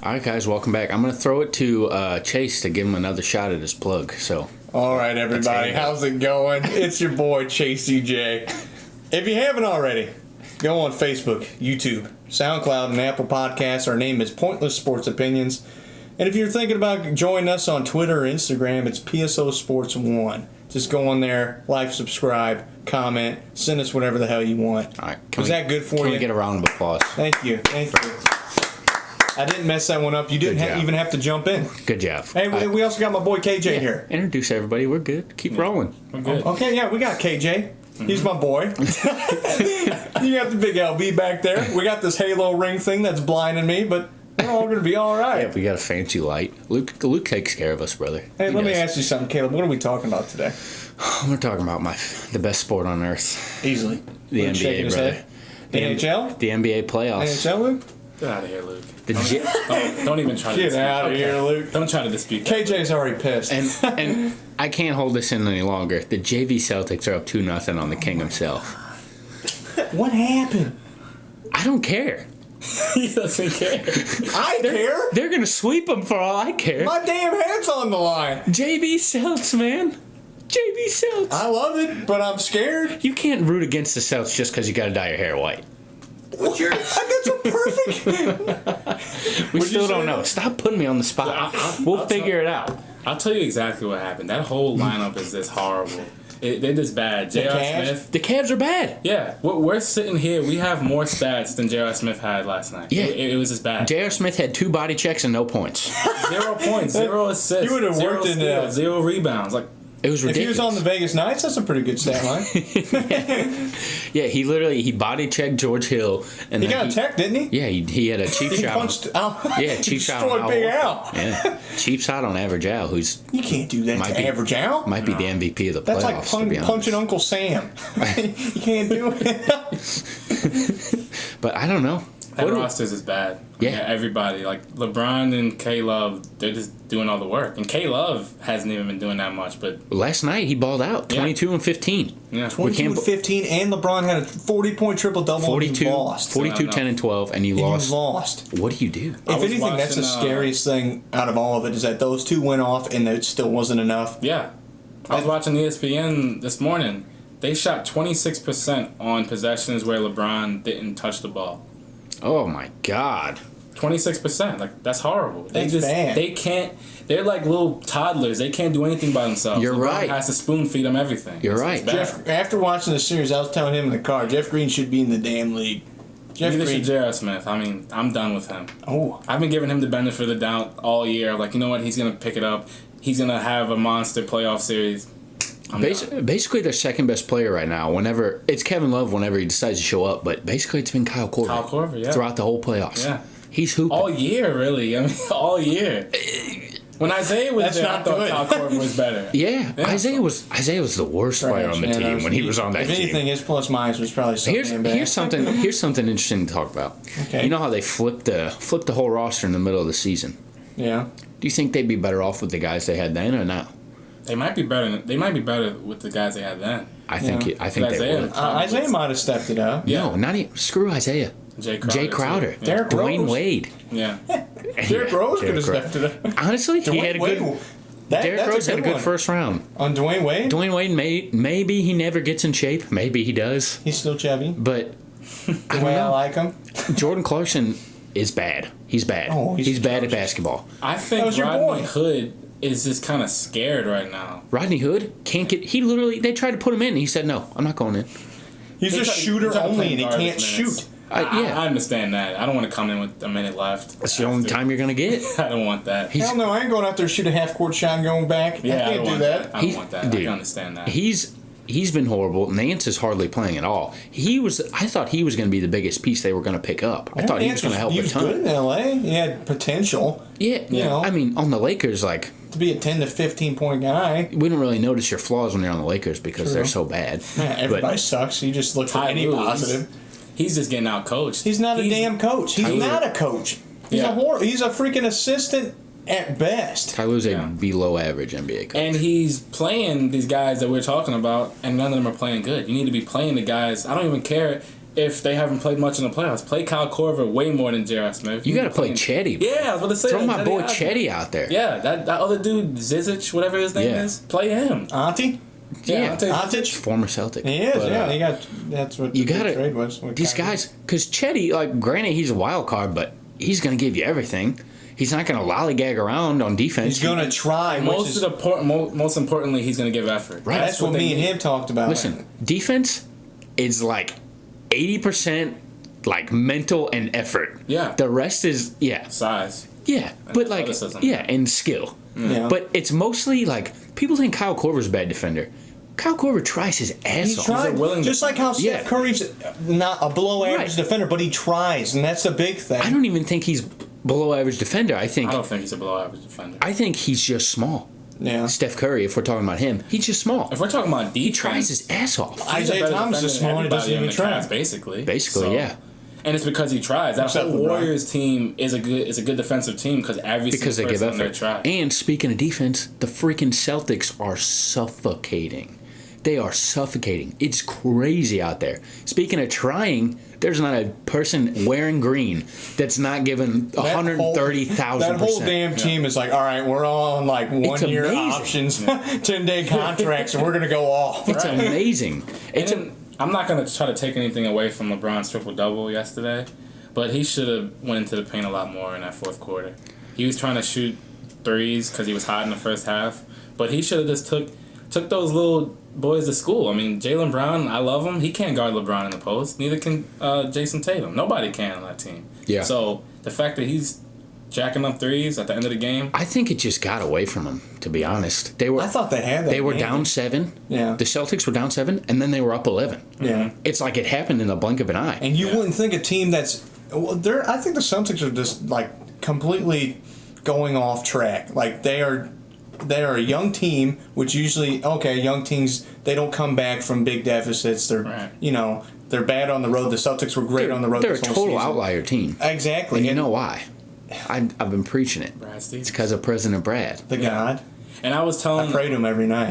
All right, guys, welcome back. I'm going to throw it to Chase to give him another shot at his plug. So, all right, everybody, how's it going? It's your boy Chase CJ. If you haven't already, go on Facebook, YouTube, SoundCloud, and Apple Podcasts. Our name is Pointless Sports Opinions. And if you're thinking about joining us on Twitter or Instagram, it's PSO Sports 1. Just go on there, like, subscribe, comment, send us whatever the hell you want. all right, Was that good for you? Can we get a round of applause? Thank you. I didn't mess that one up. You didn't even have to jump in. Good job. Hey, we also got my boy KJ here. Introduce everybody. We're good. Keep rolling. We're good. Okay, yeah, we got KJ. He's my boy. You got the big LB back there. We got this Halo ring thing that's blinding me, but we're all going to be all right. Yeah, we got a fancy light. Luke takes care of us, brother. Hey, He let me does. ask you something, Caleb. What are we talking about today? We're talking about the best sport on earth. Easily. The Luke shaking NBA, his brother. head. The NHL? The NBA playoffs. NHL, Luke? Get out of here, Luke. The Don't even try to Get dispute. out of here, Luke. Don't try to dispute that. KJ's already pissed. and I can't hold this in any longer. The JV Celtics are up 2-0 on the king himself. What happened? I don't care. He doesn't care. I care. They're gonna sweep them for all I care. My damn head's on the line. JV Celts, man. JV Celts. I love it, but I'm scared. You can't root against the Celts just because you got to dye your hair white. That's a perfect. We still don't know. Stop putting me on the spot. We'll figure it out. I'll tell you exactly what happened. That whole lineup is just horrible. They're just bad. J.R. Cavs? Smith. The Cavs are bad. Yeah, we're sitting here. We have more stats than J.R. Smith had last night. Yeah. It was just bad. J.R. Smith had 2 body checks and no points. 0 points, 0 assists, You would've 0 worked in steals, that. 0 rebounds. Like, It was If ridiculous. he was on the Vegas Knights, that's a pretty good stat line. Yeah, he body checked George Hill, and He then got a tech, didn't he? Yeah, he had a cheap He shot. punched Al. Yeah, cheap shot on Destroyed Al Big Horford. Al. Yeah, cheap shot on Average Al, who's You can't do that Might to be- average Al. might be the MVP of the That's playoffs. like to be honest. punching Uncle Sam. You can't do it. But I don't know. that What do- rosters is bad. Yeah. Everybody. Like, LeBron and K-Love, they're just doing all the work. And K-Love hasn't even been doing that much, but, Last night he balled out, 22 and 15. yeah. 22 and 15, and LeBron had a 40-point triple-double. 42, And you lost. 42 No. 10, and 12, and you And lost. you lost. What do you do? I If was anything, that's the watching, scariest thing out of all of it, is that those two went off and it still wasn't enough. Yeah. I was watching ESPN this morning. They shot 26% on possessions where LeBron didn't touch the ball. Oh my God. 26%. Like, that's horrible. That's bad. They can't. They're like little toddlers. They can't do anything by themselves. You're LeBron right. has to spoon feed them everything. You're It's right. bad. Jeff, after watching the series, I was telling him in the car, Jeff Green should be in the damn league. Jeff Neither Green. should J.R. Smith. I mean, I'm done with him. Oh, I've been giving him the benefit of the doubt all year. Like, you know what? He's going to pick it up. He's going to have a monster playoff series. I'm done. Basically, their second best player right now, whenever it's Kevin Love, whenever he decides to show up, but basically it's been Kyle Korver. Kyle Korver, yeah. Throughout the whole playoffs. Yeah. He's hooping. All year, really. I mean, all year. When Isaiah was That's there, I not thought good. Kyle Korver was better. Yeah, Yeah. Isaiah was the worst player on the Yeah, team when he was on that If anything, team. his plus minus was probably so damn bad. Here's something interesting to talk about. Okay. You know how they flipped the whole roster in the middle of the season. Yeah. Do you think they'd be better off with the guys they had then or now? They might be better. They might be better with the guys they had then. I think Yeah. I think they Isaiah. would. Isaiah might have stepped it up. Yeah. No, not even. Screw Isaiah. Jay Crowder. Jay Crowder. too. Derrick Dwayne Rose. Wade. Yeah. Derrick Rose could Derrick have Rose. stepped it up. Honestly, he had a good. Derrick that's Rose had a good one. first round. On Dwayne Wade? Dwayne Wade maybe he never gets in shape. Maybe he does. He's still chubby. But The I way I don't know. like him. Jordan Clarkson is bad. He's bad. Oh, he's bad at atrocious. basketball. I That think was your Rodney boy. Hood is just kind of scared right now. Rodney Hood can't get. He literally they tried to put him in. And he said no. I'm not going in. He's They a try- shooter they try to only, play and he garbage can't minutes. shoot. Yeah. I understand that. I don't want to come in with a minute left. That's the only after. time you're gonna get. I don't want that. He's- Hell no, I ain't going out there to shoot a half-court shot and going back. Yeah, I I can't don't do want that. I don't want that. I Dude, can understand that. He's been horrible. Nance is hardly playing at all. I thought he was going to be the biggest piece they were going to pick up. I thought he was going to help He a was ton. good in L.A. He had potential Yeah, You know. I mean, on the Lakers, like to be a 10 to 15-point guy. we don't really notice your flaws when you're on the Lakers because True. they're so bad. Man, everybody But sucks. You just look for Ty any Lue, positive. He's just getting out coached. He's not a damn coach. He's Ty Lue- not a coach. He's Yeah. He's a freaking assistant at best. Tyler's a Yeah. below average NBA coach. And he's playing these guys that we're talking about, and none of them are playing good. You need to be playing the guys. I don't even care if they haven't played much in the playoffs. Play Kyle Korver way more than J.R. Smith. You got to play Chetty. Yeah, I was going to say throw my boy Chetty out there. Yeah, that other dude, Zizic, whatever his name is, play him. Auntie? Yeah, Antic? Former Celtic. He is, but, that's what you the gotta, trade was. These guys, because Chetty, like, granted, he's a wild card, but he's going to give you everything. He's not going to lollygag around on defense. He's going to try. Most importantly, he's going to give effort. Right. That's what me and him talked about. Listen, defense is like 80% like mental and effort. Yeah. The rest is, size. Yeah, but like, and skill. Yeah. But it's mostly like, people think Kyle Korver's a bad defender. Kyle Korver tries his ass off. Tried, just like how Steph Curry's not a below-average defender, but he tries, and that's the big thing. I don't even think he's below-average defender. I don't think he's a below-average defender. I think he's just small. Yeah. Steph Curry, if we're talking about him, he's just small. If we're talking about defense, he tries his ass off. Isaiah Thomas is small and he doesn't even try. Basically, yeah. And it's because he tries. That whole Warriors team is a good defensive team because every single person on there tries. And speaking of defense, the freaking Celtics are suffocating. They are suffocating. It's crazy out there. Speaking of trying, there's not a person wearing green that's not given 130,000%. That whole damn team is like, all right, we're all on like 1 year options, 10-day contracts, and we're going to go off. It's amazing. I'm not going to try to take anything away from LeBron's triple-double yesterday, but he should have went into the paint a lot more in that fourth quarter. He was trying to shoot threes because he was hot in the first half, but he should have just took those little boys to school. I mean, Jaylen Brown, I love him. He can't guard LeBron in the post. Neither can Jason Tatum. Nobody can on that team. Yeah. So the fact that he's jacking up threes at the end of the game, I think it just got away from him, to be honest. I thought they had that. They were down 7. Yeah. The Celtics were down 7, and then they were up 11. Yeah. It's like it happened in the blink of an eye. And you wouldn't think a team that's... I think the Celtics are just, like, completely going off track. Like, they are a young team, which usually, young teams, they don't come back from big deficits. They're, they're bad on the road. The Celtics were great on the road. They're a total outlier team. Exactly. And you know why? I've been preaching it. It's because of President Brad. The God. And I was telling... I pray to him every night.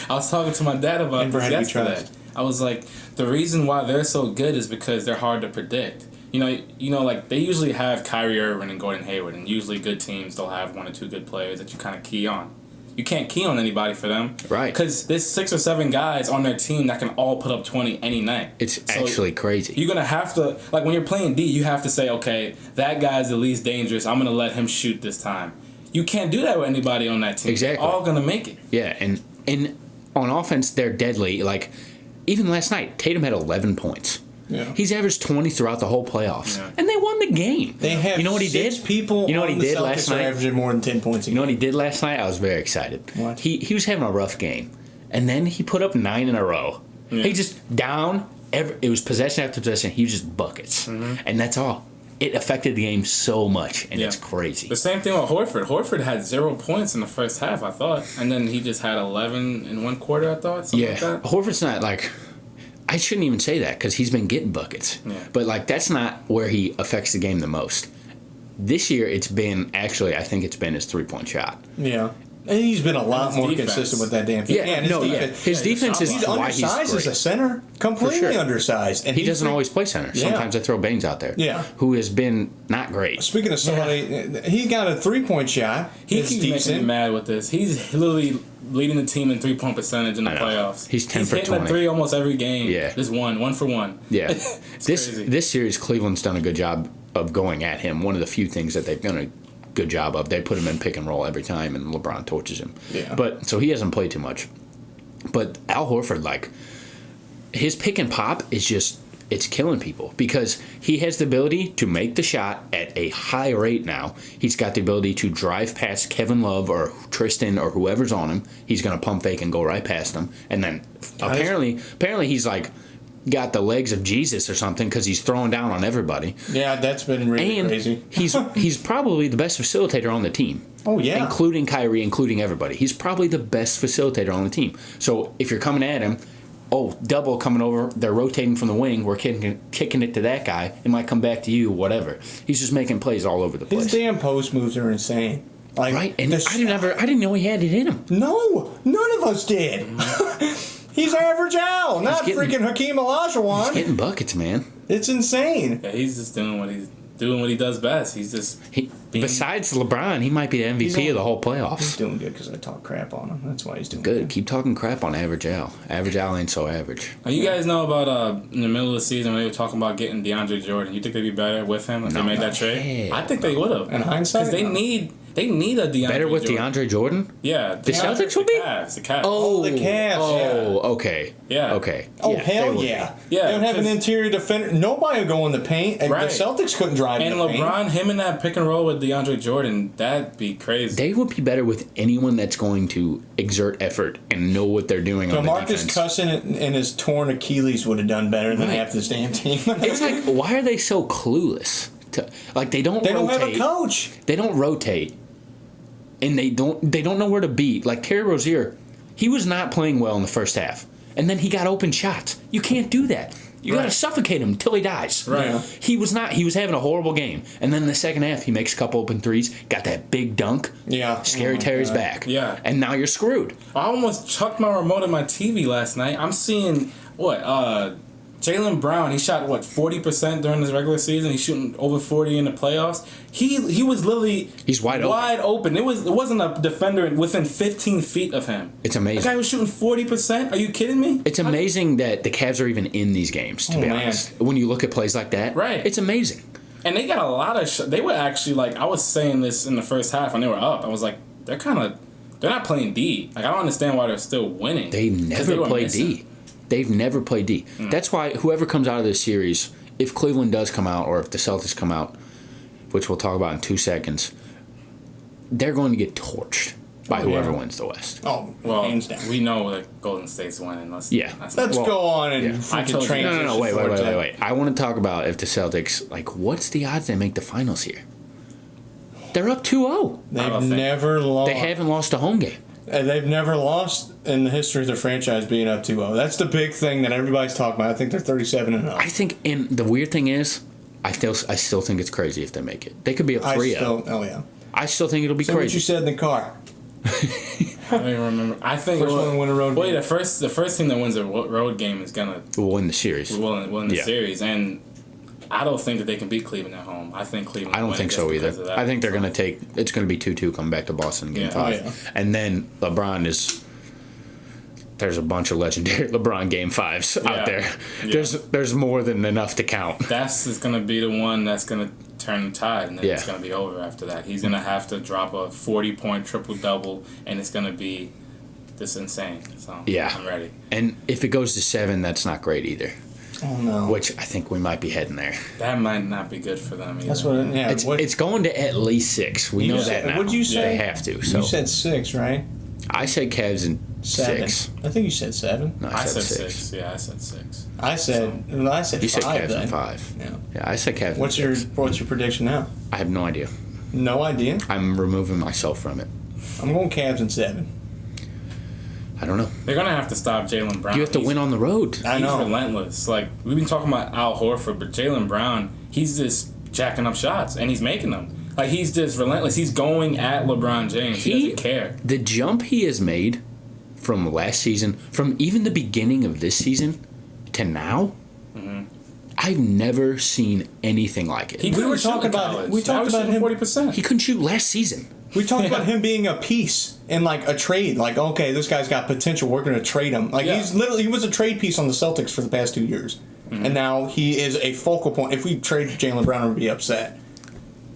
I was talking to my dad about this yesterday. I was like, the reason why they're so good is because they're hard to predict. You know, like, they usually have Kyrie Irving and Gordon Hayward, and usually good teams, they'll have 1 or 2 good players that you kind of key on. You can't key on anybody for them. Right. Because there's 6 or 7 guys on their team that can all put up 20 any night. It's actually crazy. You're going to have to, like, when you're playing D, you have to say, okay, that guy's the least dangerous. I'm going to let him shoot this time. You can't do that with anybody on that team. Exactly. They're all going to make it. Yeah, and on offense, they're deadly. Like, even last night, Tatum had 11 points. Yeah. He's averaged 20 throughout the whole playoffs, and they won the game. They have you know what he did? People. You know what he did last night? Averaging more than 10 points. You know what he did last night? I was very excited. What? He was having a rough game, and then he put up 9 in a row. Yeah. He just down. It was possession after possession. He was just buckets, and that's all. It affected the game so much, and it's crazy. The same thing with Horford. Horford had 0 points in the first half, I thought, and then he just had 11 in 1 quarter, I thought. Something like that. Horford's not like. I shouldn't even say that because he's been getting buckets. Yeah. But, like, that's not where he affects the game the most. This year, I think it's been his three-point shot. Yeah. And he's been a lot more consistent with that damn thing. His defense is he's undersized as a center. Completely undersized. And he doesn't always play center. Sometimes they throw Baines out there. Yeah. Who has been not great. Speaking of somebody, he got a 3-point shot. He keeps making me mad with this. He's literally leading the team in 3-point percentage in the playoffs. He's 10 for 20. He's hitting a 3 almost every game. Yeah. Just 1 for 1. Yeah. This series, Cleveland's done a good job of going at him. One of the few things that they've done a good job of. They put him in pick and roll every time, and LeBron torches him. Yeah. But so he hasn't played too much. But Al Horford, like, his pick and pop is just, it's killing people because he has the ability to make the shot at a high rate now. He's got the ability to drive past Kevin Love or Tristan or whoever's on him. He's going to pump fake and go right past them. And then apparently he's like got the legs of Jesus or something because he's throwing down on everybody. Yeah, that's been really crazy. he's probably the best facilitator on the team. Oh, yeah. Including Kyrie, including everybody. He's probably the best facilitator on the team. So if you're coming at him, double coming over, they're rotating from the wing, we're kicking it to that guy, it might come back to you, whatever. He's just making plays all over the place. His damn post moves are insane. Like, right, and I didn't know he had it in him. No, none of us did. He's average Al, not freaking Hakeem Olajuwon. He's getting buckets, man. It's insane. Yeah, he's just doing what he does best. He's just besides LeBron, he might be the MVP of the whole playoffs. He's doing good because I talk crap on him. That's why he's doing good. Keep talking crap on Average Al. Average Al ain't so average. Now, you guys know about in the middle of the season when they were talking about getting DeAndre Jordan. You think they'd be better with him if they made that trade? I think they would have. In hindsight, because they need a DeAndre better with Jordan. DeAndre Jordan. Yeah, the Celtics will be. The Cavs. Oh, the Cavs. Oh, okay. Yeah. Okay. Oh, yeah, hell yeah. Yeah, they don't have an interior defender. Nobody would go in the paint. And right. The Celtics couldn't drive in the paint. And LeBron, him in that pick and roll with DeAndre Jordan, that'd be crazy. They would be better with anyone that's going to exert effort and know what they're doing on the defense. Marcus Cousins and his torn Achilles would have done better than half this damn team. It's like, why are they so clueless? They don't have a coach. They don't rotate. And they don't know where to be. Like Terry Rozier, he was not playing well in the first half. And then he got open shots. You can't do that. You got to suffocate him until he dies. Right. Yeah. He was having a horrible game. And then in the second half, he makes a couple open threes, got that big dunk. Yeah. Scary Terry's back. Yeah. And now you're screwed. I almost chucked my remote in my TV last night. I'm seeing, Jaylen Brown, he shot 40% during his regular season. He's shooting over 40 in the playoffs. He was literally wide open. It wasn't a defender within 15 feet of him. It's amazing. The guy was shooting 40%. Are you kidding me? It's amazing that the Cavs are even in these games. To be honest, when you look at plays like that, right? It's amazing. And they got a lot of. They were actually I was saying this in the first half when they were up. I was like, they're not playing D. I don't understand why they're still winning. They never play D. They've never played D. That's why whoever comes out of this series, if Cleveland does come out or if the Celtics come out, which we'll talk about in 2 seconds, they're going to get torched by whoever wins the West. Oh, well, hands down. We know that Golden State's winning. Let's go on and transition. No, wait. I want to talk about if the Celtics, what's the odds they make the finals here? They're up 2-0. They've never lost. They haven't lost a home game. They've never lost in the history of their franchise being up 2-0. That's the big thing that everybody's talking about. I think they're 37-0. I think, and the weird thing is, I still think it's crazy if they make it. They could be up 3-0. Oh yeah. I still think it'll be crazy. What you said in the car. I don't even remember. I think first one to win a road game. The first team that wins a road game is gonna win the series. Win the series, and I don't think that they can beat Cleveland at home. I think Cleveland. I don't think so either. I think they're going to take. It's going to be 2-2 coming back to Boston in Game 5, and then LeBron is. There's a bunch of legendary LeBron Game 5s out there. Yeah. There's more than enough to count. That's going to be the one that's going to turn the tide, and then it's going to be over after that. He's going to have to drop a 40-point triple-double, and it's going to be just insane. So I'm ready. And if it goes to 7, that's not great either. Oh no! Which I think we might be heading there. That might not be good for them either. That's what. Yeah, it's going to at least 6. We know that now. What'd you say? They have to. So you said 6, right? I said Cavs in 6. I think you said 7. No, I said 6. Yeah, I said 6. I said 5. You said Cavs in 5. Yeah, I said Cavs. What's your prediction now? I have no idea. No idea. I'm removing myself from it. I'm going Cavs in 7. I don't know. They're gonna have to stop Jaylen Brown. You have to win on the road. I know. He's relentless. We've been talking about Al Horford, but Jaylen Brown, he's just jacking up shots and he's making them. He's just relentless. He's going at LeBron James. He doesn't care. The jump he has made from last season, from even the beginning of this season to now, I've never seen anything like it. We talked about him 40%. He couldn't shoot last season. We talked about him being a piece in a trade. Okay, this guy's got potential. We're going to trade him. He was a trade piece on the Celtics for the past 2 years, and now he is a focal point. If we trade Jaylen Brown, we'd be upset.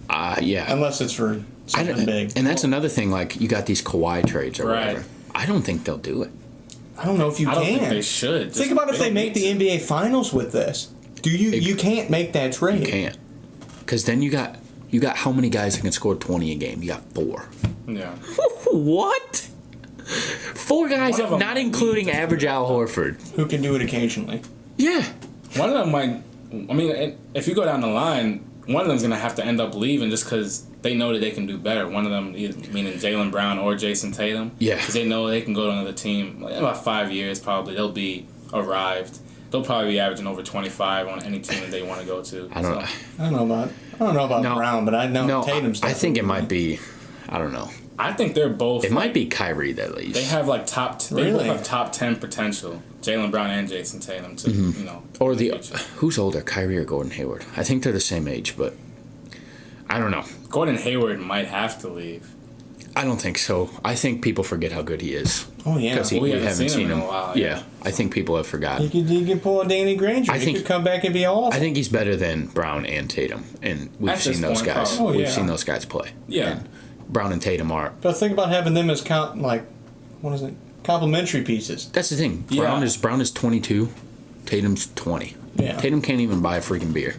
Yeah. Unless it's for something big. And that's another thing. You got these Kawhi trades or whatever. I don't think they'll do it. I don't know if you can. I don't think they should. Think about if they make the NBA Finals with this. You can't make that trade. You can't, because then you got how many guys that can score 20 a game? You got 4. Yeah. What? 4 guys, not including average Al Horford, who can do it occasionally. Yeah. One of them might. I mean, if you go down the line, one of them's gonna have to end up leaving just because they know that they can do better. One of them, meaning Jaylen Brown or Jason Tatum. Yeah. Because they know they can go to another team. In about 5 years, probably they'll be arrived. They'll probably be averaging over 25 on any team that they want to go to. I don't know about Brown, but I know Tatum's. I think it might be. I don't know. I think they're both. It might be Kyrie that leaves. They have like They Really? both have top 10 potential. Jaylen Brown and Jason Tatum to or the the who's older, Kyrie or Gordon Hayward? I think they're the same age, but I don't know. Gordon Hayward might have to leave. I don't think so. I think people forget how good he is. Oh, yeah. Because We we haven't haven't seen seen him him. in a while, Yeah, yeah. I think people have forgotten. He could pull a Danny Granger. I He think- could come back and be awful. I think he's better than Brown and Tatum, and we've At this seen those point, guys. probably. We've Oh, yeah. seen those guys play. Yeah. And Brown and Tatum are. But think about having them as complementary pieces. That's the thing. Yeah. Brown is 22. Tatum's 20. Yeah. Tatum can't even buy a freaking beer,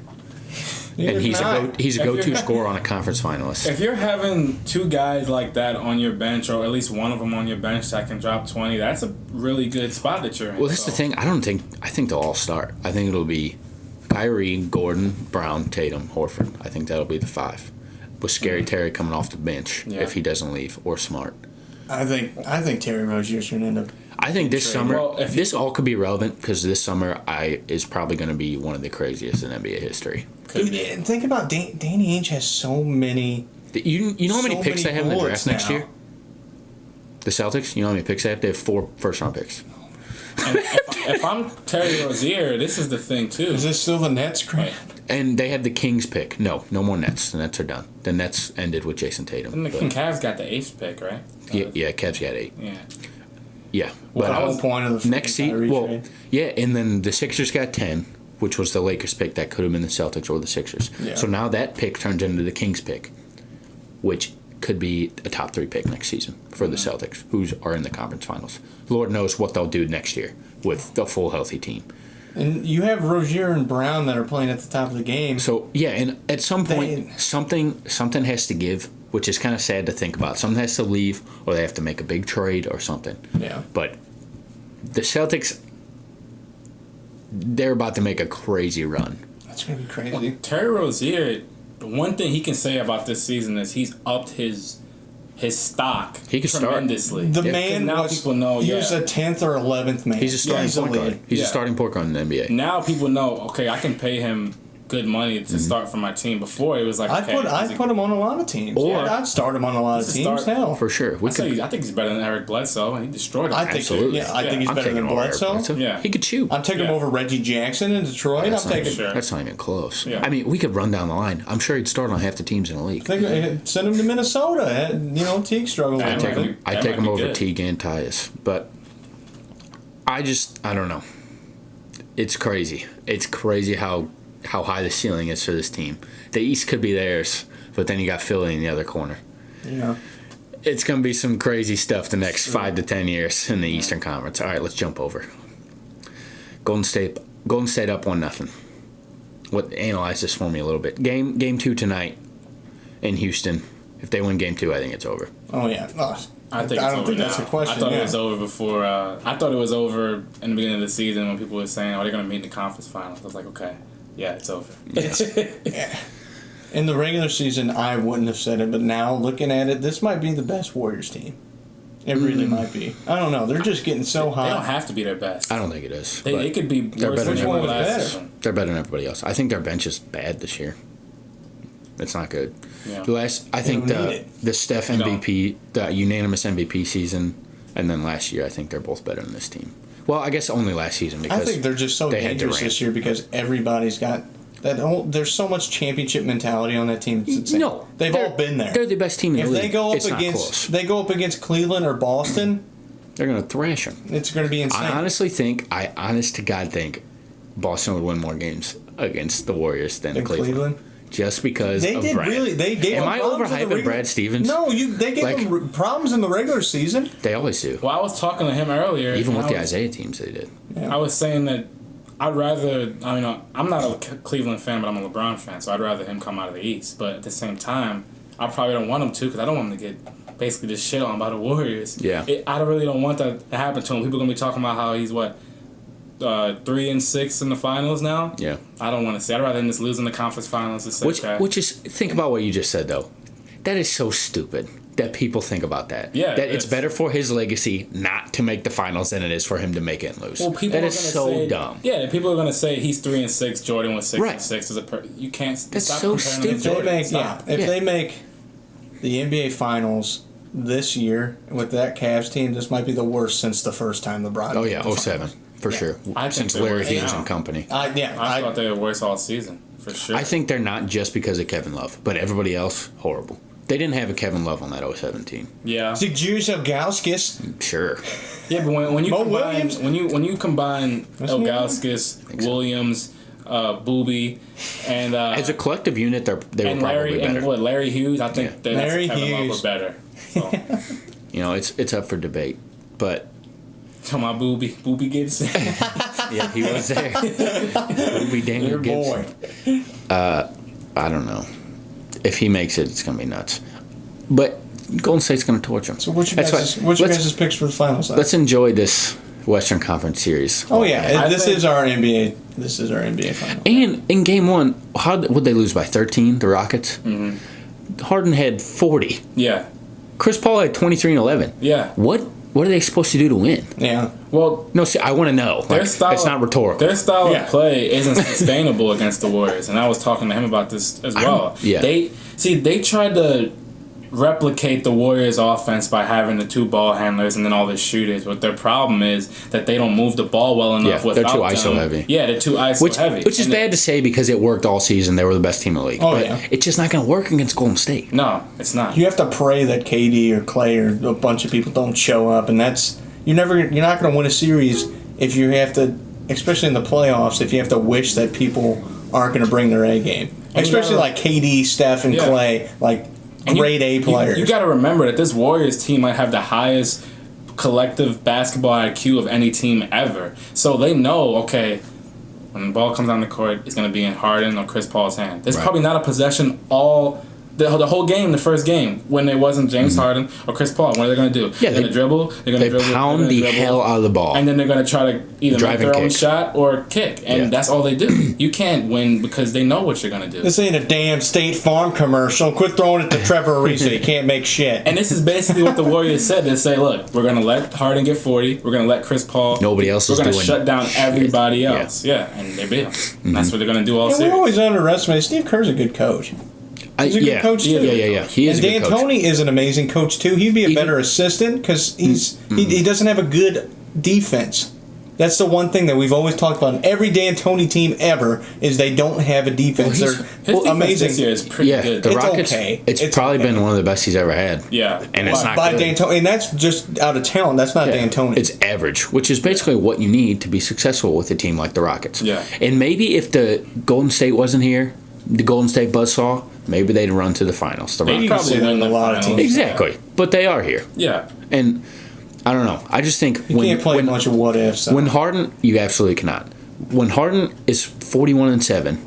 Neither and he's can I. he's a If go-to you're- scorer on a conference finalist. If you're having two guys like that on your bench, or at least one of them on your bench that can drop 20, that's a really good spot that you're in. Well, that's the thing. I think they'll all start. I think it'll be Kyrie, Gordon, Brown, Tatum, Horford. I think that'll be the 5. With Scary Terry coming off the bench Yeah. if he doesn't leave, or Smart. I think Terry Rozier's going to end up. I think this Trade. summer, Well, if this all could be relevant because this summer is probably going to be one of the craziest in NBA history. Could Dude, be. and think about Danny Ainge has so many. You know how many So picks many they have in the bullets draft next now. year? The Celtics. You know how many picks they have? They have 4 first-round picks. And if I'm Terry Rozier, this is the thing too. Is this still the Nets crap? And they have the Kings pick. No more Nets. The Nets are done. The Nets ended with Jason Tatum. And the But- King Cavs got the 8th pick, right? yeah, Cavs got 8. Yeah. Yeah, Well, but the whole point of the next Kyrie season, well, trade. yeah, and then the Sixers got 10, which was the Lakers pick that could have been the Celtics or the Sixers. Yeah. So now that pick turns into the Kings pick, which could be a top 3 pick next season for the Celtics, who are in the conference finals. Lord knows what they'll do next year with the full healthy team. And you have Rozier and Brown that are playing at the top of the game. So yeah, and at some point, something has to give, which is kind of sad to think about. Something has to leave, or they have to make a big trade or something. Yeah. But the Celtics, they're about to make a crazy run. That's going to be crazy. Terry Rozier, the one thing he can say about this season is he's upped his stock He could start. tremendously. The Yeah. man Now was, people know, he yeah. was a 10th or 11th man. He's a starting point Easily. guard. He's a Yeah. starting point guard in the NBA. Now people know, okay, I can pay him good money to start for my team. Before it was like, okay, I'd put him on a lot of teams. Or- I'd start him on a lot of He's a teams. start- Hell, For sure. I think he's better than Eric Bledsoe. He destroyed him. I think Absolutely. I think he's Yeah. better than taking over Eric Bledsoe. Yeah. He could shoot. I'm taking him Yeah. over Reggie Jackson in Detroit. That's I'm not, taking. Sure. that's not even close. Yeah. I mean, we could run down the line. I'm sure he'd start on half the teams in the league. Send him to Minnesota. Teague struggled. That with might him. be- I'd that take might him be over good. Teague and Tyus. But I don't know. It's crazy. It's crazy how high the ceiling is for this team. The East could be theirs, but then you got Philly in the other corner. Yeah. It's going to be some crazy stuff the next 5 to 10 years in the Eastern Conference. All right, let's jump over. Golden State up 1-0. Analyze this for me a little bit. Game 2 tonight in Houston. If they win Game 2, I think it's over. Oh yeah. I think don't it's think over that's now. a question. I thought yeah. it was over before. I thought it was over in the beginning of the season when people were saying, "Oh, they're going to meet in the conference finals." I was like, "Okay, yeah, it's over." Yeah. In the regular season, I wouldn't have said it, but now looking at it, this might be the best Warriors team. It really might be. I don't know. They're just getting so They don't hot. have to be their best. I don't think it is. They but could be they're worse better than than they were everyone. last Better. season. they're better than everybody else. I think their bench is bad this year. It's not good. Yeah. I think don't need the Steph You don't. MVP, the unanimous MVP season, and then last year, I think they're both better than this team. Well, I guess only last season because I think they're just so they had dangerous Durant. this year because everybody's got that whole. There's so much championship mentality on that team. It's insane. No, they've they're- all been there. They're the best team in If the league. they go up It's not close. against Cleveland or Boston, They're going to thrash them. it's going to be insane. I honest to God think Boston would win more games against the Warriors than In Cleveland. Cleveland? Just because They of did Brad. really. They gave. Am them I problems in the overhyping regular- Brad Stevens? No, they gave Like- them problems in the regular season. They always do. Well, I was talking to him earlier. Even and with I the was- Isaiah teams, they did. I was saying that I'd rather. I mean, I'm not a Cleveland fan, but I'm a LeBron fan, so I'd rather him come out of the East. But at the same time, I probably don't want him to because I don't want him to get basically just shit on by the Warriors. Yeah. I really don't want that to happen to him. People are gonna be talking about how he's 3-6 in the finals now. Yeah. I don't want to say. I'd rather him just lose in the conference finals and say, okay. Which is, think about what you just said, though. That is so stupid that people think about that. Yeah, That it it's is. better for his legacy not to make the finals than it is for him to make it and lose. Well, people That are is gonna so say, dumb. Yeah, people are gonna say he's 3-6. Jordan was 6-6. Right. You can't. That's stop so comparing him to stupid. Jordan. Stop. If Yeah. they make the NBA Finals this year with that Cavs team, this might be the worst since the first time LeBron. Oh yeah, 07 for sure. I think Since they're Larry worse Hughes now. and company. I thought they were worse all season for sure. I think they're not just because of Kevin Love, but everybody else horrible. They didn't have a Kevin Love on that 07 team. Yeah. Zygmunt Ilgauskas. Sure. Yeah, but when you Mo combine Williams? when you combine Ilgauskas, Williams, Booby, and As a collective unit, they were and probably better. Larry Hughes, I think that Larry Kevin Love Hughes. were better. So, You know, it's up for debate, but to my Booby Gibson. yeah, he was there. It'll be Daniel Your Gibson. boy. I don't know. If he makes it, it's gonna be nuts. But Golden State's gonna torch him. So what's your That's guys' why- let's- picks for the finals? Let's enjoy this Western Conference series. Oh yeah, I this think- is our NBA. This is our NBA final. And in Game 1, how would they lose by 13? The Rockets. Mm-hmm. Harden had 40. Yeah. Chris Paul had 23 and 11. Yeah. What are they supposed to do to win? Yeah. Well, No, see, I want to know. their Like, style, it's not rhetorical. Their style Yeah. of play isn't sustainable against the Warriors, and I was talking to him about this as well. yeah. They tried to replicate the Warriors' offense by having the two ball handlers and then all the shooters, but their problem is that they don't move the ball well enough. Yeah, they're without too ISO them. heavy. Yeah, they're too ISO heavy, Which is And bad to say because it worked all season. They were the best team in the league. Oh, but yeah. it's just not going to work against Golden State. No, it's not. You have to pray that KD or Clay or a bunch of people don't show up, and you're not going to win a series if you have to, especially in the playoffs, if you have to wish that people aren't going to bring their A game, especially like KD, Steph, and Yeah. Clay, like And grade A players. You got to remember that this Warriors team might have the highest collective basketball IQ of any team ever. So they know, okay, when the ball comes down the court, it's going to be in Harden or Chris Paul's hand. There's Right. probably not a possession the whole game, the first game, when it wasn't James Harden or Chris Paul. What are they going to do? Yeah, they're going to dribble. They're going They to dribble. pound they're the gonna dribble, hell out of the ball. and then they're going to try to either Drive make and their own kick. shot or kick. And Yeah. that's all they do. You can't win because they know what you're going to do. This ain't a damn State Farm commercial. Quit throwing it to Trevor Ariza. He can't make shit. And this is basically what the Warriors said. They say, look, we're going to let Harden get 40. We're going to let Chris Paul. Nobody else is We're going to doing shut down shit. everybody Yeah. else. Yeah, and they beat them. And that's what they're going to do all And we series. always underestimate Steve Kerr's a good coach. He's a good coach, too. Yeah. He is And a good coach. D'Antoni is an amazing coach too. He'd be a better assistant because he doesn't have a good defense. That's the one thing that we've always talked about. In every D'Antoni team ever is they don't have a defense. Well, They're His defense amazing. this year is pretty Yeah, good. the It's Rockets. okay. It's It's probably okay. been one of the best he's ever had. Yeah. and it's not by good. D'Antoni, and that's just out of talent. That's not Yeah. D'Antoni. It's average, which is basically what you need to be successful with a team like the Rockets. Yeah. And maybe if the Golden State wasn't here, the Golden State buzzsaw, maybe they'd run to the finals. The They Rockets. probably say that win in a the lot of finals. teams. Exactly. But they are here. Yeah. And I don't know. I just think you can't play a bunch of what ifs. when Harden, you absolutely cannot. When Harden is 41-7,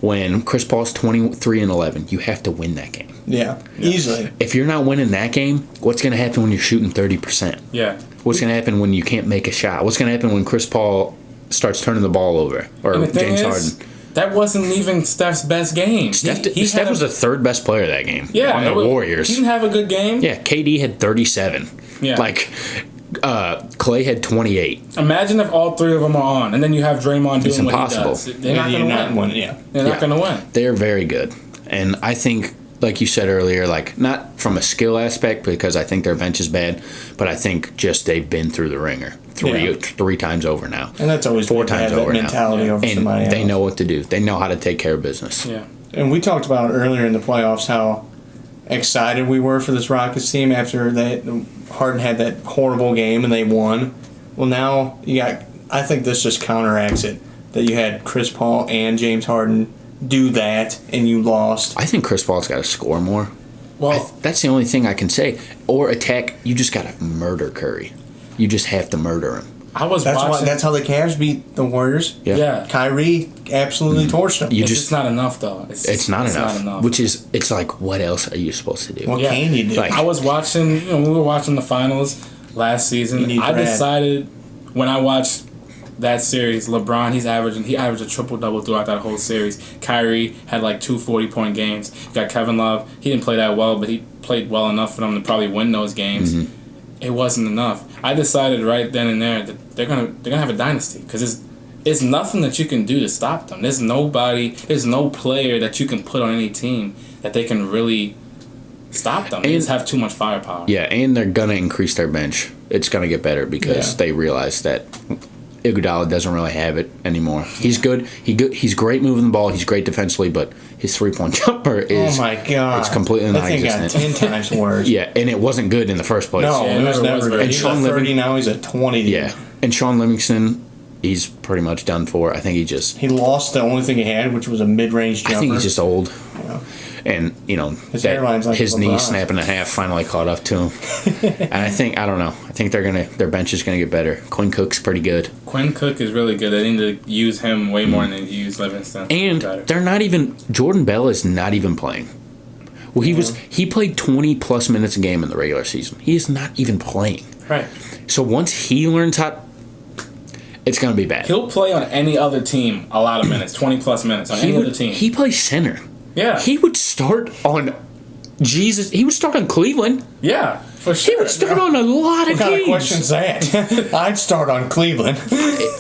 when Chris Paul's 23-11, you have to win that game. yeah, easily. If you're not winning that game, what's going to happen when you're shooting 30%? Yeah. What's going to happen when you can't make a shot? What's going to happen when Chris Paul starts turning the ball over? Or And the thing James is, Harden? that wasn't even Steph's best game. Steph, He Steph had was a- the third best player that game yeah, on the it was- Warriors. He didn't have a good game. Yeah, KD had 37. Yeah. Like, Clay had 28. Imagine if all three of them are on, and then you have Draymond It's doing what impossible. he does. They're not You're going to win. Yeah. They're not going to win. They're very good. And I think, like you said earlier, like, not from a skill aspect, because I think their bench is bad, but I think just they've been through the ringer three times over now. And that's always Four good to times have that over now. mentality over And somebody they else. know what to do. They know how to take care of business. Yeah. And we talked about earlier in the playoffs how excited we were for this Rockets team after that Harden had that horrible game and they won. Well, now I think this just counteracts it that you had Chris Paul and James Harden do that and you lost. I think Chris Paul's got to score more. Well, That's the only thing I can say. Or attack. You just got to murder Curry. You just have to murder him. I was That's watching. that's how the Cavs beat the Warriors. yeah. Kyrie absolutely torched them. You It's just just not enough, though. it's not enough. Which is, it's like, what else are you supposed to do? What Yeah. can you do? Like- I was watching, we were watching the finals last You season. need I Brad. decided when I watched that series, LeBron, he averaged a triple-double throughout that whole series. Kyrie had like 2 40-point games. You got Kevin Love. He didn't play that well, but he played well enough for them to probably win those games. Mm-hmm. It wasn't enough. I decided right then and there that they're gonna have a dynasty because it's nothing that you can do to stop them. There's no player that you can put on any team that they can really stop them. They just have too much firepower. Yeah, and they're gonna increase their bench. It's gonna get better because they realize that Iguodala doesn't really have it anymore. He's good. He's great moving the ball. He's great defensively, but his 3-point jumper is. Oh my god! It's completely non-existent. I think got 10 times worse. Yeah, and it wasn't good in the first place. No, it was never good. He's Sean at 30 now. He's at 20. Yeah, and Sean Livingston, he's pretty much done for. I think he lost the only thing he had, which was a mid-range jumper. I think he's just old. Yeah. And, his knee snapping in half finally caught up to him. And I don't know. I think their bench is going to get better. Quinn Cook's pretty good. Quinn Cook is really good. They need to use him way more than they use Livingston. And they're not even, Jordan Bell is not even playing. Well, he played 20-plus minutes a game in the regular season. He is not even playing. Right. So once he learns it's going to be bad. He'll play on any other team a lot of minutes, 20-plus minutes on any other team. He plays center. Yeah. He would start on he would start on Cleveland. Yeah, for sure. He would start on a lot of What kind teams. of question's that? I'd start on Cleveland.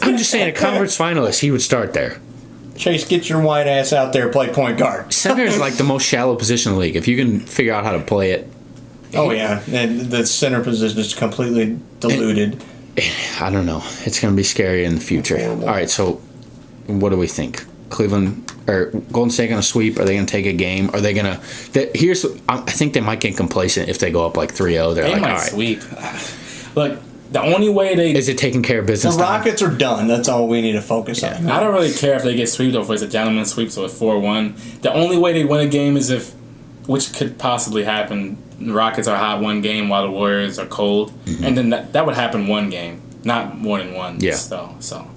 I'm just saying, a conference finalist, he would start there. Chase, get your white ass out there, play point guard. Center is like the most shallow position in the league. If you can figure out how to play it. Oh, yeah. And the center position is completely diluted. I don't know. It's going to be scary in the future. All right, so what do we think? Cleveland or Golden State going to sweep? Are they going to take a game? Are they going to? I think they might get complacent if they go up like 3-0. They're they like, might all right. Sweep. Look, the only way is it taking care of business. The Rockets are done. That's all we need to focus on. I don't really care if they get swept or if it's a gentleman's sweep, so it's 4-1. The only way they win a game is which could possibly happen. The Rockets are hot one game while the Warriors are cold, and then that would happen one game, not more than one. Yeah. So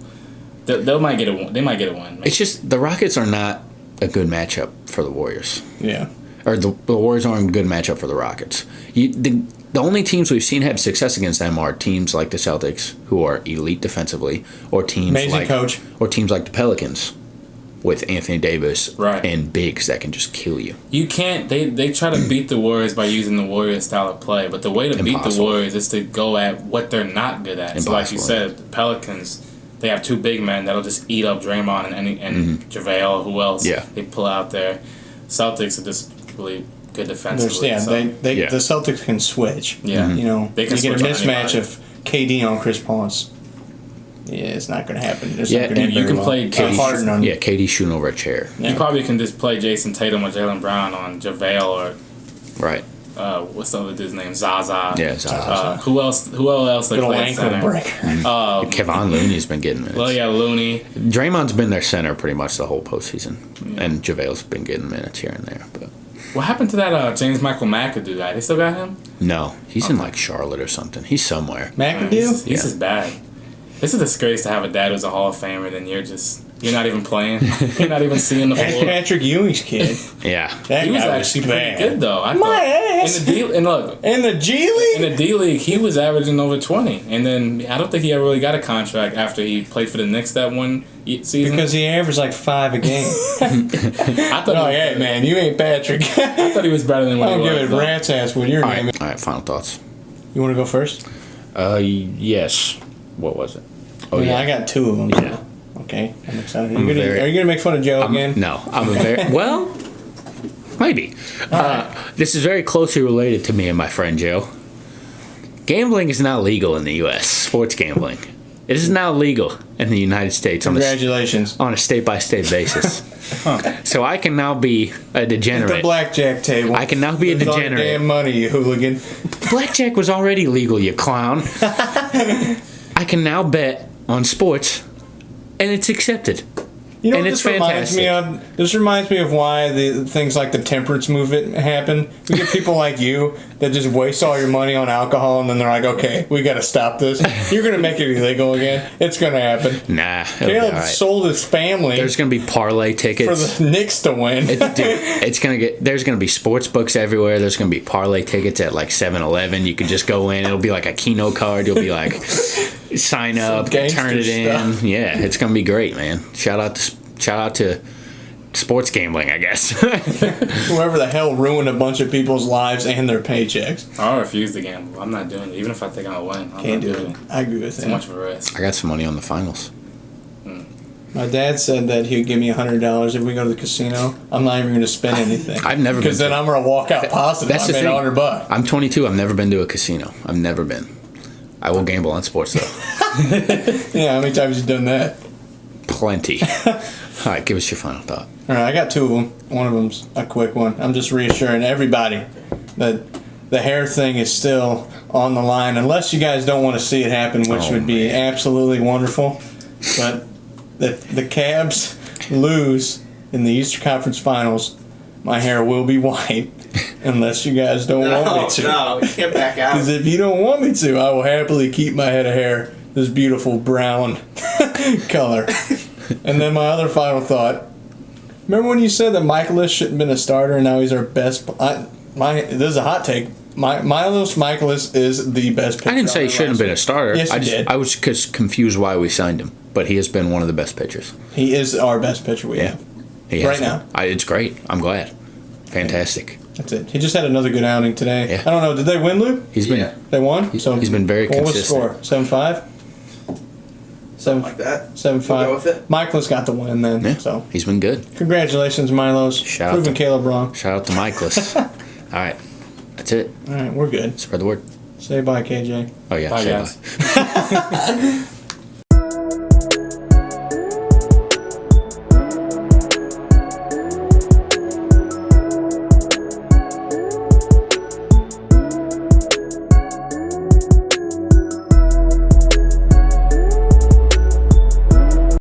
they might get a win. Maybe. It's just the Rockets are not a good matchup for the Warriors. Yeah. Or the Warriors aren't a good matchup for the Rockets. The only teams we've seen have success against them are teams like the Celtics, who are elite defensively, or teams Amazing coach. Or teams like the Pelicans, with Anthony Davis and bigs that can just kill you. You can't. They try to beat the Warriors by using the Warriors style of play, but the way to beat the Warriors is to go at what they're not good at. So like you said, the Pelicans, they have two big men that'll just eat up Draymond and JaVale. Who else? Yeah. They pull out there. Celtics are just really good defensively. The Celtics can switch. Yeah. They can get a mismatch of KD on Chris Paul. It's not going to happen. It's not gonna you can play Harden on. Yeah, KD shooting over a chair. Yeah. You probably can just play Jason Tatum or Jaylen Brown on JaVale or what's the other dude's name? Zaza. Yeah, Zaza. Who else? They Little play ankle center? breaker. Kevon Looney's been getting minutes. Well, yeah, Looney. Draymond's been their center pretty much the whole postseason, and JaVale's been getting minutes here and there. But what happened to that James Michael McAdoo guy? They still got him? No, he's in like Charlotte or something. He's somewhere. McAdoo? He's just bad. This is a disgrace to have a dad who's a Hall of Famer, then you're not even playing. You're not even seeing the floor. Patrick Ewing's kid. Yeah. That He was guy actually bad. pretty good, though. I My thought. ass. In the G League? the D League, he was averaging over 20. And then I don't think he ever really got a contract after he played for the Knicks that one season. Because he averaged like 5 a game. I thought hey, man, you ain't Patrick. I thought he was better than what I'll he was. give it rat's ass with your name. All right, final thoughts. You want to go first? Yes. What was it? Oh, yeah. I got 2 of them. Yeah. Okay, I'm excited. Are you going to make fun of Joe again? No. I'm a very... Well, maybe. This is very closely related to me and my friend Joe. Gambling is now legal in the U.S. Sports gambling. It is now legal in the United States. Congratulations. On a state-by-state basis. So I can now be a degenerate. At the blackjack table. I can now be a Lose all your degenerate. damn money, you hooligan. Blackjack was already legal, you clown. I can now bet on sports, and it's accepted. You know and what it's this reminds me fantastic. of? This reminds me of why the things like the temperance movement happen. We get people like you that just waste all your money on alcohol, and then they're like, "Okay, we got to stop this. You're gonna make it illegal again. It's gonna happen." Nah, Caleb sold his family. There's gonna be parlay tickets for the Knicks to win. There's gonna be sports books everywhere. There's gonna be parlay tickets at like 7-Eleven. You can just go in. It'll be like a Keno card. You'll be like, sign up, turn it in. Stuff. Yeah, it's gonna be great, man. Shout out to sports gambling, I guess. Whoever the hell ruined a bunch of people's lives and their paychecks. I refuse to gamble. I'm not doing it. Even if I think I'll win, I'm Can't not do doing it. I agree with Too him. much of a risk. I got some money on the finals. My dad said that he'd give me $100 if we go to the casino. I'm not even going to spend anything. I've never been. Because then I'm going to walk out positive. That's I the made thing. $100. I'm 22. I've never been to a casino. I've never been. I will gamble on sports though. Yeah, how many times you done that? Plenty. All right, give us your final thought. All right, I got two of them. One of them's a quick one. I'm just reassuring everybody that the hair thing is still on the line, unless you guys don't want to see it happen, which would be absolutely wonderful. But the Cavs lose in the Eastern Conference Finals, my hair will be white, unless you guys don't want me to. No, you can't back out. Because if you don't want me to, I will happily keep my head of hair this beautiful brown color. And then my other final thought. Remember when you said that Michaelis shouldn't have been a starter and now he's our best? This is a hot take. Milos Michaelis is the best pitcher. I didn't say he shouldn't have been a starter. Yes, you did. I was just confused why we signed him, but he has been one of the best pitchers. He is our best pitcher we have. He has Right been. now. It's great. I'm glad. Fantastic. That's it. He just had another good outing today. Yeah. I don't know. Did they win, Luke? He's been. Yeah. They won? He's been very what consistent. What was the score? 7-5? Something like that. 7-5. We'll go with it. Michaelis got the win then. Yeah. So He's been good. congratulations, Milos. Shout out Proving to- Caleb wrong. Shout out to Michaelis. All right. That's it. All right, we're good. Spread the word. Say bye, KJ. Oh, yeah. Bye, say guys. bye.